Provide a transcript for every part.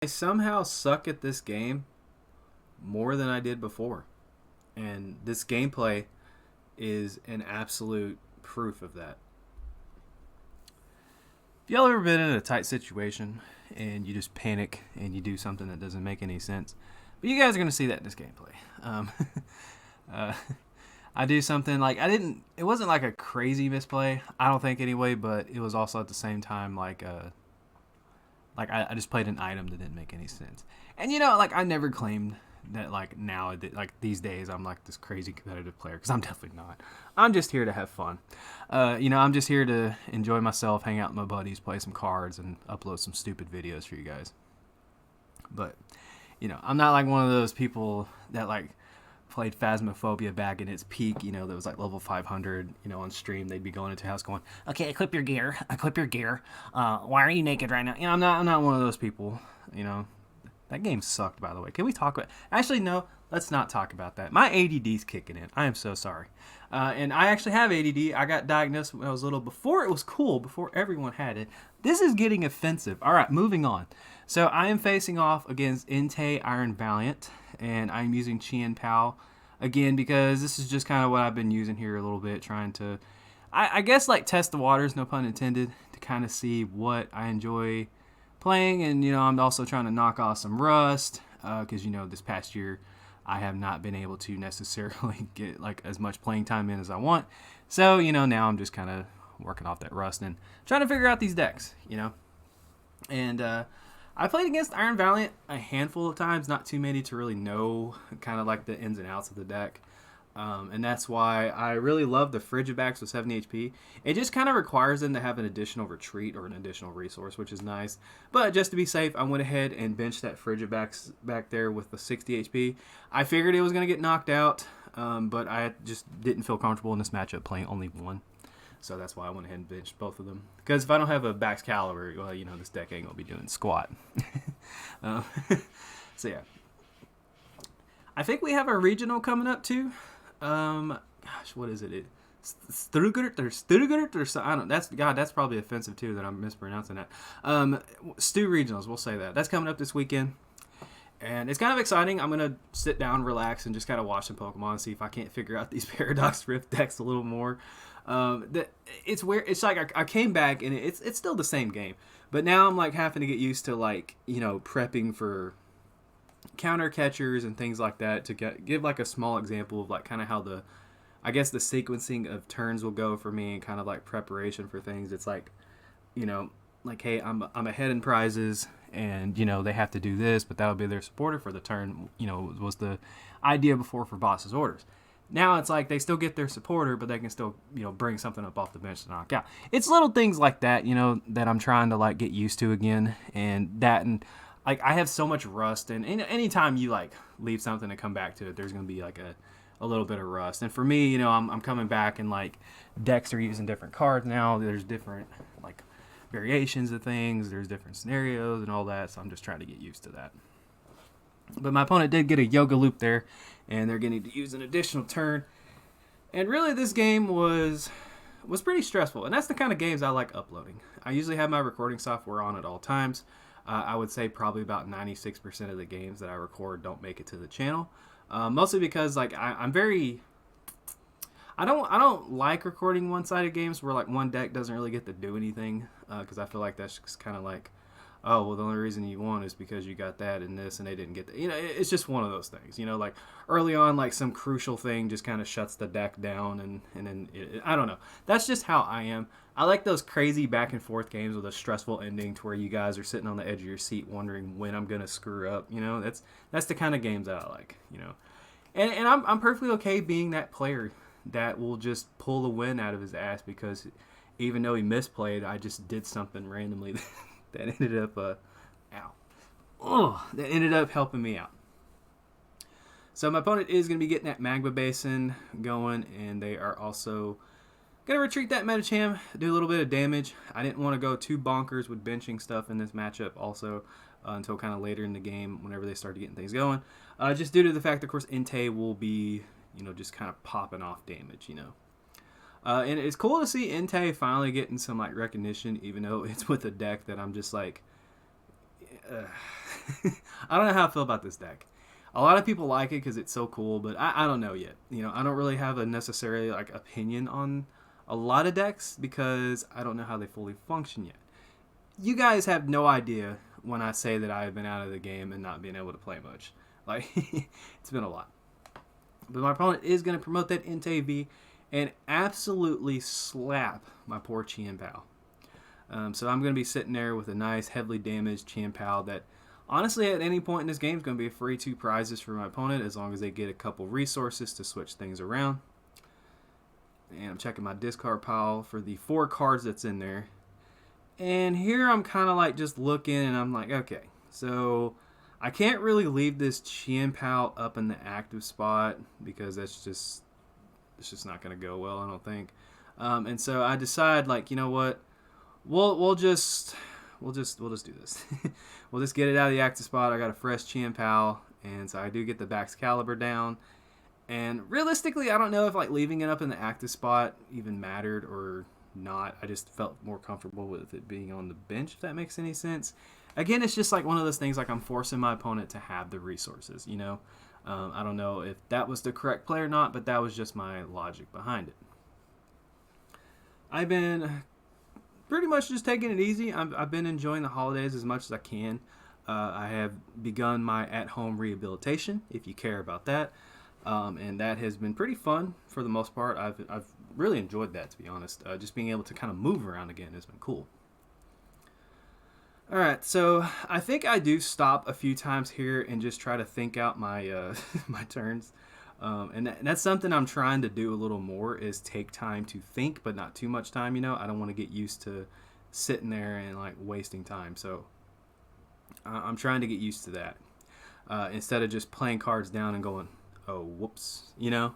somehow suck at this game more than I did before. And this gameplay is an absolute proof of that. If y'all ever been in a tight situation and you just panic and you do something that doesn't make any sense, but you guys are going to see that in this gameplay. I do something like it wasn't like a crazy misplay, I don't think anyway, but it was also at the same time like I just played an item that didn't make any sense. And like I never claimed that like now like these days I'm like this crazy competitive player, because I'm definitely not. I'm just here to have fun. I'm just here to enjoy myself, hang out with my buddies, play some cards, and upload some stupid videos for you guys. But I'm not like one of those people that like played Phasmophobia back in its peak, that was like level 500, on stream. They'd be going into house going, okay, equip your gear. Why are you naked right now? I'm not one of those people, That game sucked, by the way. Can we talk about... Actually, no, let's not talk about that. My ADD's kicking in. I am so sorry. And I actually have ADD. I got diagnosed when I was little, before it was cool, before everyone had it. This is getting offensive. All right, moving on. So I am facing off against Entei Iron Valiant, and I'm using Chien Pao again because this is just kind of what I've been using here a little bit, trying to, I guess, like test the waters, no pun intended, to kind of see what I enjoy playing. And I'm also trying to knock off some rust because this past year I have not been able to necessarily get like as much playing time in as I want. So now I'm just kind of working off that rust and trying to figure out these decks. And I played against Iron Valiant a handful of times, not too many to really know kind of like the ins and outs of the deck. And that's why I really love the Frigibacks with 70 HP. It just kind of requires them to have an additional retreat or an additional resource, which is nice. But just to be safe, I went ahead and benched that Frigibacks back there with the 60 HP. I figured it was going to get knocked out, but I just didn't feel comfortable in this matchup playing only one. So that's why I went ahead and benched both of them. Because if I don't have a Bax Caliber, well, this deck ain't going to be doing squat. So yeah. I think we have a regional coming up too. Gosh, what is it? Stuttgart or so, I don't. That's probably offensive too that I'm mispronouncing that. Stu regionals, we'll say that. That's coming up this weekend, and it's kind of exciting. I'm gonna sit down, relax, and just kind of watch some Pokemon and see if I can't figure out these Paradox Rift decks a little more. It's where it's like I came back and it's still the same game, but now I'm like having to get used to like prepping for counter catchers and things like that to give like a small example of like kind of how the sequencing of turns will go for me and kind of like preparation for things. It's like like, hey, I'm ahead in prizes and they have to do this, but that'll be their supporter for the turn, was the idea before for boss's orders. Now it's like they still get their supporter, but they can still bring something up off the bench to knock out. It's little things like that that I'm trying to like get used to again. And like I have so much rust, and anytime you like leave something and come back to it, there's gonna be like a little bit of rust. And for me, I'm coming back and like decks are using different cards now. There's different like variations of things. There's different scenarios and all that. So I'm just trying to get used to that. But my opponent did get a Yoga Loop there, and they're getting to use an additional turn. And really, this game was pretty stressful, and that's the kind of games I like uploading. I usually have my recording software on at all times. I would say probably about 96% of the games that I record don't make it to the channel. Mostly because like I'm very... I don't like recording one-sided games where like one deck doesn't really get to do anything, because I feel like that's just kind of like, oh, well, the only reason you won is because you got that and this and they didn't get that. It's just one of those things. Like early on, like some crucial thing just kind of shuts the deck down, and then I don't know. That's just how I am. I like those crazy back and forth games with a stressful ending to where you guys are sitting on the edge of your seat wondering when I'm gonna screw up. That's the kind of games that I like. And I'm perfectly okay being that player that will just pull the win out of his ass because even though he misplayed, I just did something randomly that ended up that ended up helping me out. So my opponent is going to be getting that Magma Basin going, and they are also going to retreat that Metacham, do a little bit of damage. I didn't want to go too bonkers with benching stuff in this matchup also until kind of later in the game whenever they started getting things going. Just due to the fact, of course, Entei will be, just kind of popping off damage, And it's cool to see Entei finally getting some like recognition, even though it's with a deck that I'm just like, I don't know how I feel about this deck. A lot of people like it because it's so cool, but I don't know yet. You know, I don't really have a necessarily like opinion on a lot of decks because I don't know how they fully function yet. You guys have no idea when I say that I've been out of the game and not being able to play much. Like, it's been a lot. But my opponent is going to promote that Entei V and absolutely slap my poor Chien Pao. So I'm going to be sitting there with a nice, heavily damaged Chien Pao that, honestly, at any point in this game is going to be a free 2 prizes for my opponent as long as they get a couple resources to switch things around. And I'm checking my discard pile for the 4 cards that's in there. And here I'm kind of like just looking and I'm like, okay, so I can't really leave this Chien Pao up in the active spot because it's just not going to go well, I don't think. And so I decide, like, you know what? We'll just do this. We'll just get it out of the active spot. I got a fresh Chien Pao, and so I do get the Baxcalibur down. And realistically, I don't know if like leaving it up in the active spot even mattered or not. I just felt more comfortable with it being on the bench, if that makes any sense. Again, it's just like one of those things like I'm forcing my opponent to have the resources, you know. I don't know if that was the correct play or not, but that was just my logic behind it. I've been pretty much just taking it easy. I've been enjoying the holidays as much as I can. I have begun my at-home rehabilitation, if you care about that. And that has been pretty fun for the most part. I've really enjoyed that, to be honest. Just being able to kind of move around again has been cool. All right, so I think I do stop a few times here and just try to think out my my turns. And that's something I'm trying to do a little more is take time to think, but not too much time, you know. I don't want to get used to sitting there and like wasting time. So I'm trying to get used to that instead of just playing cards down and going, oh, whoops, you know.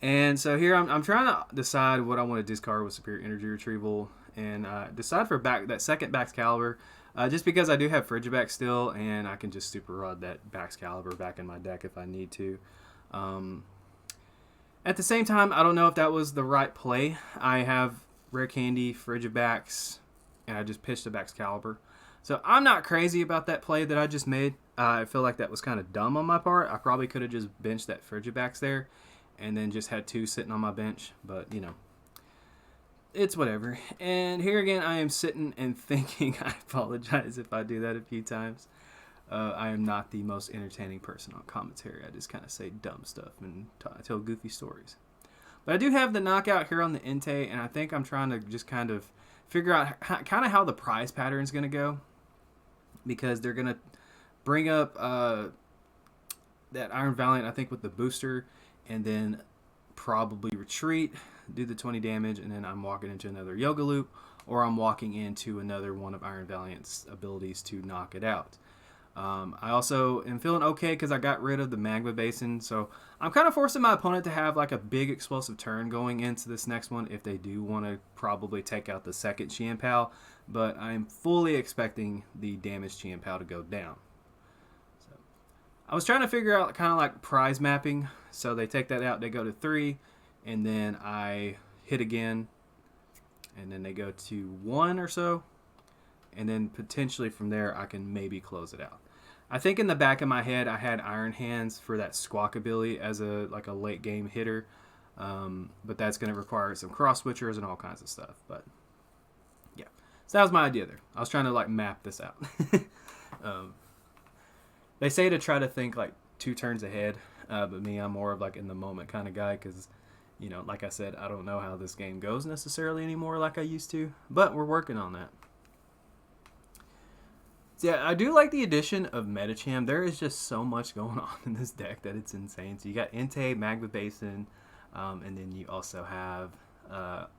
And so here I'm trying to decide what I want to discard with Superior Energy Retrieval and decide for that second Baxcalibur just because I do have Frigiback still and I can just super rod that Baxcalibur back in my deck if I need to. At the same time, I don't know if that was the right play. I have Rare Candy, Frigibacks, and I just pitched a Baxcalibur. So I'm not crazy about that play that I just made. I feel like that was kind of dumb on my part. I probably could have just benched that Frigibacks there and then just had 2 sitting on my bench. But, you know, it's whatever. And here again, I am sitting and thinking. I apologize if I do that a few times. I am not the most entertaining person on commentary. I just kind of say dumb stuff and tell goofy stories. But I do have the knockout here on the Entei, and I think I'm trying to just kind of figure out how the prize pattern is going to go. Because they're going to bring up that Iron Valiant, I think, with the booster, and then probably retreat, do the 20 damage, and then I'm walking into another Yoga Loop, or I'm walking into another one of Iron Valiant's abilities to knock it out. I also am feeling okay because I got rid of the Magma Basin, so I'm kind of forcing my opponent to have like a big explosive turn going into this next one if they do want to probably take out the second Chien Pao, but I'm fully expecting the damaged Chien Pao to go down. So I was trying to figure out kind of like prize mapping, so they take that out, they go to 3, and then I hit again, and then they go to 1 or so, and then potentially from there I can maybe close it out. I think in the back of my head I had Iron Hands for that Squawk ability as a late game hitter, but that's going to require some cross switchers and all kinds of stuff. But yeah, so that was my idea there. I was trying to like map this out. They say to try to think like 2 turns ahead, but me, I'm more of like in the moment kind of guy because, you know, like I said, I don't know how this game goes necessarily anymore like I used to, but we're working on that. So yeah, I do like the addition of Metacham. There is just so much going on in this deck that it's insane. So you got Entei, Magma Basin, and then you also have, of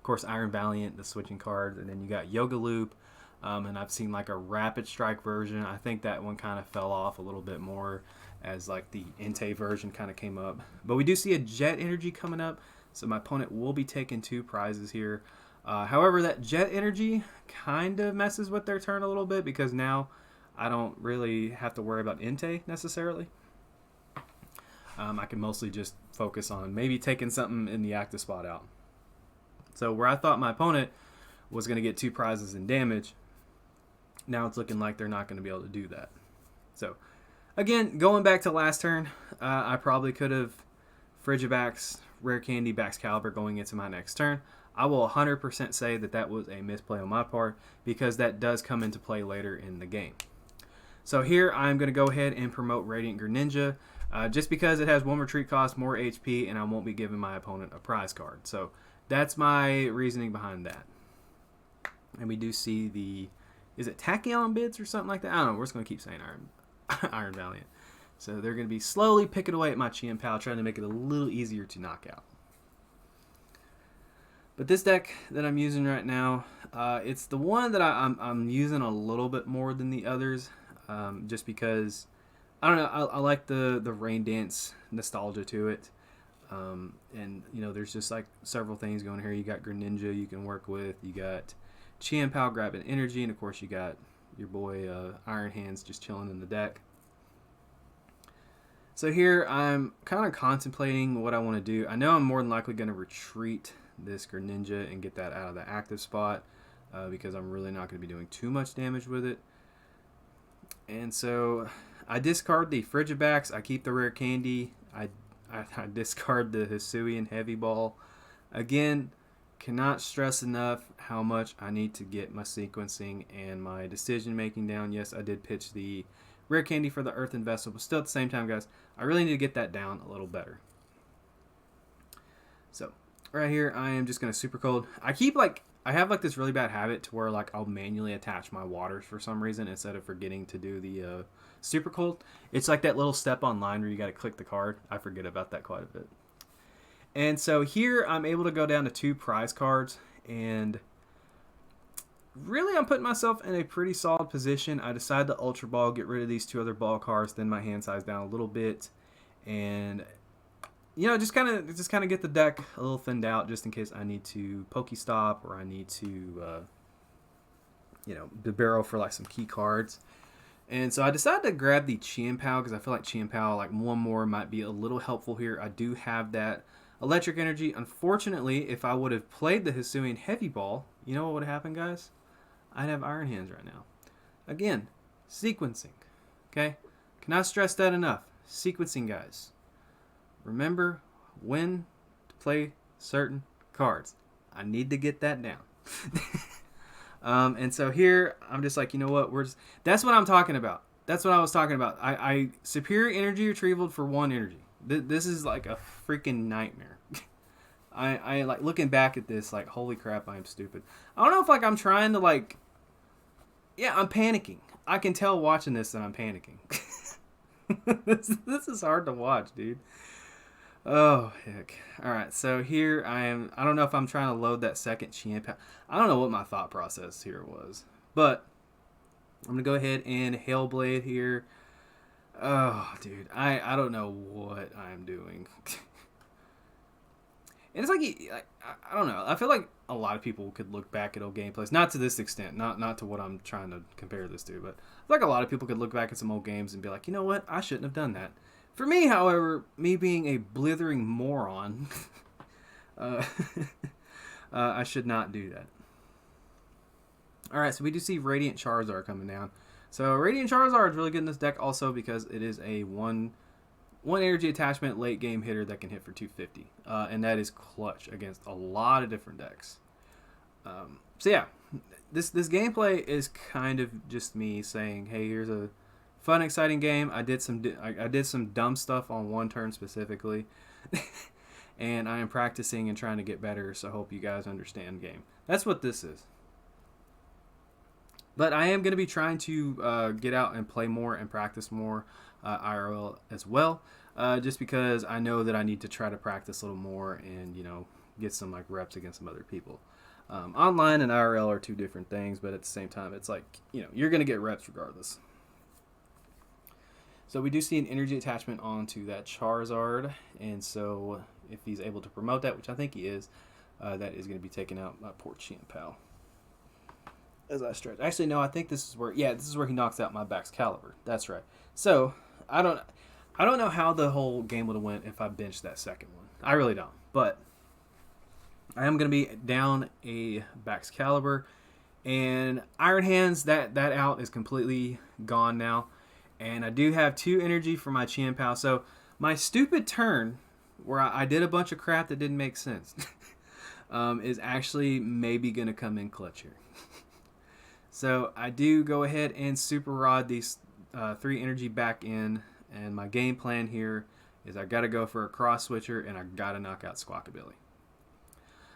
course, Iron Valiant, the switching cards, and then you got Yoga Loop, and I've seen like a Rapid Strike version. I think that one kind of fell off a little bit more as like the Entei version kind of came up. But we do see a Jet Energy coming up, so my opponent will be taking 2 prizes here. However, that Jet Energy kind of messes with their turn a little bit because now I don't really have to worry about Entei necessarily. I can mostly just focus on maybe taking something in the active spot out. So where I thought my opponent was going to get 2 prizes in damage, now it's looking like they're not going to be able to do that. So, again, going back to last turn, I probably could have Frigibax, Rare Candy, Baxcalibur going into my next turn. I will 100% say that that was a misplay on my part because that does come into play later in the game. So here I'm going to go ahead and promote Radiant Greninja just because it has 1 retreat cost, more HP, and I won't be giving my opponent a prize card. So that's my reasoning behind that. And we do see the, is it Tachyon bids or something like that? I don't know. We're just going to keep saying Iron Valiant. So they're going to be slowly picking away at my Chien Pao, trying to make it a little easier to knock out. But this deck that I'm using right now, it's the one that I'm using a little bit more than the others, just because, I don't know, I like the Rain Dance nostalgia to it. And, you know, there's just like several things going here. You got Greninja you can work with. You got Chien Pao grabbing energy. And, of course, you got your boy Iron Hands just chilling in the deck. So here I'm kind of contemplating what I want to do. I know I'm more than likely going to retreat this Greninja and get that out of the active spot because I'm really not going to be doing too much damage with it. And so I discard the Frigibax. I keep the Rare Candy. I discard the Hisuian Heavy Ball. Again, cannot stress enough how much I need to get my sequencing and my decision making down. Yes, I did pitch the Rare Candy for the Earthen Vessel, but still at the same time, guys, I really need to get that down a little better. So right here, I am just going to Super Cold. I have like this really bad habit to where like I'll manually attach my waters for some reason instead of forgetting to do the Super Cold. It's like that little step online where you got to click the card. I forget about that quite a bit. And so here I'm able to go down to 2 prize cards, and really I'm putting myself in a pretty solid position. I decide to Ultra Ball, get rid of these 2 other ball cards, then my hand size down a little bit, and you know, just kind of get the deck a little thinned out just in case I need to Pokestop or I need to you know, barrel for like some key cards. And so I decided to grab the Chien Pao because I feel like Chien Pao, like one more, might be a little helpful here. I do have that electric energy. Unfortunately, if I would have played the Hisuian Heavy Ball, you know what would have happened, guys? I'd have Iron Hands right now. Again, sequencing. Okay? Cannot stress that enough. Sequencing, guys. Remember when to play certain cards. I need to get that down. And so here, I'm just like, you know what? That's what I'm talking about. That's what I was talking about. I superior energy retrieval for 1 energy. This is like a freaking nightmare. I like looking back at this, like, holy crap, I'm stupid. I don't know if like I'm trying to like, yeah, I'm panicking. I can tell watching this that I'm panicking. This is hard to watch, dude. Oh, heck. Alright, so here I am. I don't know if I'm trying to load that second Chien Pao. I don't know what my thought process here was. But I'm going to go ahead and Hellblade here. Oh, dude. I don't know what I'm doing. And it's like, I don't know. I feel like a lot of people could look back at old gameplays. Not to this extent. Not to what I'm trying to compare this to. But I feel like a lot of people could look back at some old games and be like, you know what? I shouldn't have done that. For me, however, me being a blithering moron, I should not do that. Alright, so we do see Radiant Charizard coming down. So Radiant Charizard is really good in this deck also because it is a one energy attachment late game hitter that can hit for 250. And that is clutch against a lot of different decks. So yeah, this gameplay is kind of just me saying, hey, here's a fun, exciting game. I did some dumb stuff on 1 turn specifically, and I am practicing and trying to get better. So I hope you guys understand game. That's what this is. But I am going to be trying to get out and play more and practice more IRL as well, just because I know that I need to try to practice a little more and, you know, get some like reps against some other people. Online and IRL are 2 different things, but at the same time, it's like, you know, you're going to get reps regardless. So we do see an energy attachment onto that Charizard, and so if he's able to promote that, which I think he is, that is going to be taking out my poor Chien Pao. As I stretch. Actually, no, I think this is where he knocks out my Baxcalibur. That's right. So I don't know how the whole game would have went if I benched that second one. I really don't. But I am going to be down a Baxcalibur, and Iron Hands, that out is completely gone now. And I do have 2 energy for my Chien Pao. So my stupid turn, where I did a bunch of crap that didn't make sense, is actually maybe going to come in clutch here. So I do go ahead and super rod these 3 energy back in. And my game plan here is I got to go for a cross switcher and I got to knock out Squawkabilly.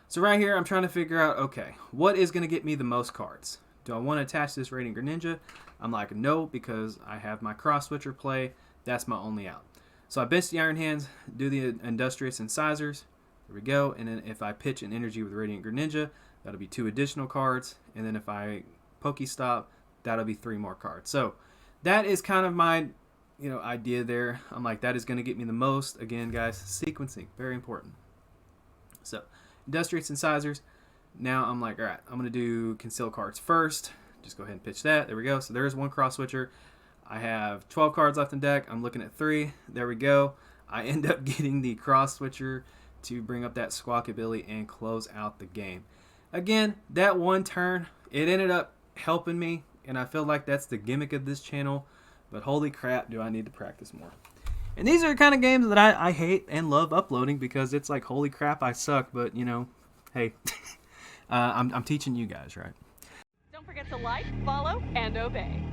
So right here, I'm trying to figure out, okay, what is going to get me the most cards? Do I want to attach this Radiant Greninja? I'm like, no, because I have my cross switcher play. That's my only out. So I bench the Iron Hands, do the Industrious Incisors. There we go. And then if I pitch an energy with Radiant Greninja, that'll be 2 additional cards. And then if I Pokestop, that'll be 3 more cards. So that is kind of my idea there. I'm like, that is going to get me the most. Again, guys, sequencing, very important. So Industrious Incisors. Now I'm like, all right, I'm going to do Conceal cards first. Just go ahead and pitch that. There we go. So there's 1 cross switcher. I have 12 cards left in deck. I'm looking at 3. There we go. I end up getting the cross switcher to bring up that Squawkabilly and close out the game. Again, that 1 turn, it ended up helping me, and I feel like that's the gimmick of this channel. But holy crap, do I need to practice more. And these are the kind of games that I hate and love uploading because it's like, holy crap, I suck. But, hey, I'm teaching you guys, right? Don't forget to like, follow, and obey.